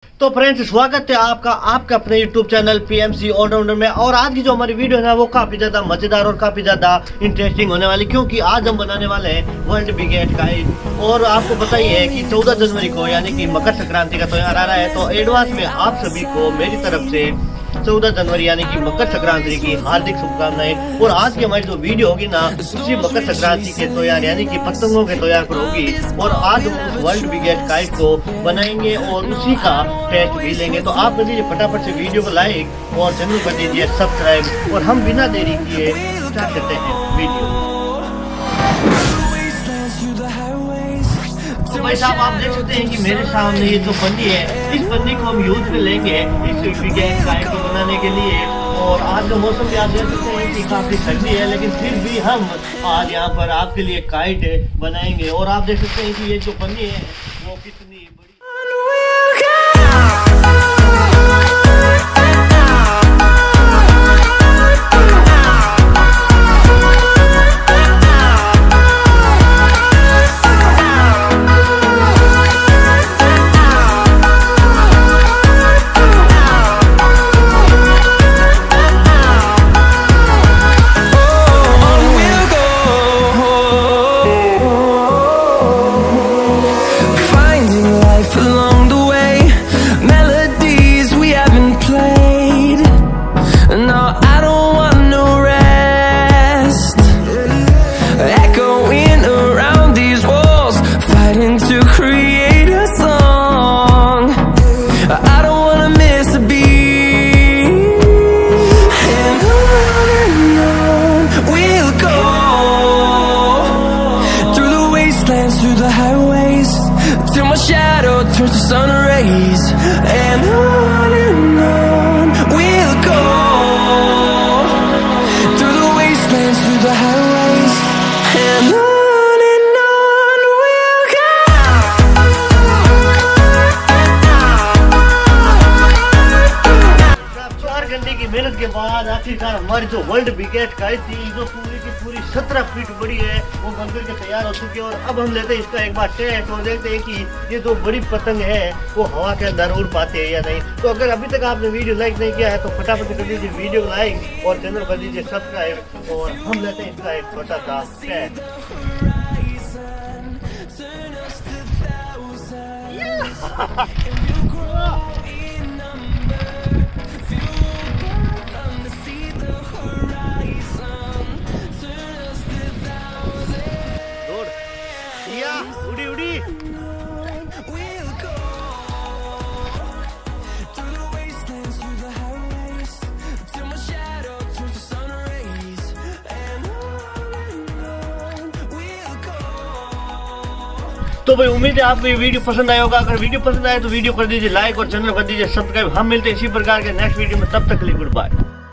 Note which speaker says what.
Speaker 1: तो फ्रेंड्स स्वागत है आपका अपने यूट्यूब चैनल पीएमसी ऑलराउंडर में। और आज की जो हमारी वीडियो है ना वो काफ़ी ज़्यादा मज़ेदार और काफ़ी ज़्यादा इंटरेस्टिंग होने वाली, क्योंकि आज हम बनाने वाले हैं वर्ल्ड बिगेस्ट काइट। और आपको पता ही है कि 14 जनवरी को यानी कि मकर संक्रांति का त्यौहार आ रहा है, तो एडवांस में आप सभी को मेरी तरफ से 14 जनवरी यानी कि मकर संक्रांति की हार्दिक शुभकामनाएं। और आज की हमारी जो वीडियो होगी ना उसी मकर संक्रांति के त्यौहार यानी कि पतंगों के त्यौहार पर होगी। और आज हम उस वर्ल्ड बिगेस्ट काइट को बनाएंगे और उसी का टेस्ट भी लेंगे। तो आप कर दीजिए फटाफट से वीडियो को लाइक और चैनल कर दीजिए सब्सक्राइब। और हम बिना देरी किए स्टार्ट करते हैं वीडियो। तो भाई साहब आप देख सकते हैं कि मेरे सामने ये जो पन्नी है, इस पन्नी को हम यूज में लेंगे इस बिगेस्ट काइट को बनाने के लिए। और आज का मौसम भी आप देख सकते हैं कि काफी सर्दी है, लेकिन फिर भी हम आज यहाँ पर आपके लिए काइट बनाएंगे। और आप देख सकते हैं कि ये जो पन्नी है वो कितनी बड़ी।
Speaker 2: Through the highways till my shadow turns to sun rays, and on we'll go through the wastelands, through the highways, and on we'll go.
Speaker 1: 4 घंटे की मेहनत के बाद आखिरकार हमारी जो वर्ल्ड बिगेस्ट काइट थी, जो पूरी की पूरी 17 फीट बड़ी है, वो बनकर के तैयार हो चुकी है। और अब हम लेते हैं इसका एक बार टेस्ट और देखते हैं कि ये जो बड़ी पतंग है वो हवा के अंदर उड़ पाते हैं या नहीं। तो अगर अभी तक आपने वीडियो लाइक नहीं किया है तो फटाफट कर दीजिए वीडियो को लाइक और चैनल कर दीजिए सब्सक्राइब। और हम लेते हैं इसका एक छोटा सा टेस्ट। उड़ी उड़ी तो भाई उम्मीद है आपको ये वीडियो पसंद आया होगा। अगर वीडियो पसंद आए तो वीडियो कर दीजिए लाइक और चैनल कर दीजिए सब्सक्राइब। हम मिलते हैं इसी प्रकार के नेक्स्ट वीडियो में, तब तक के लिए गुड बाय।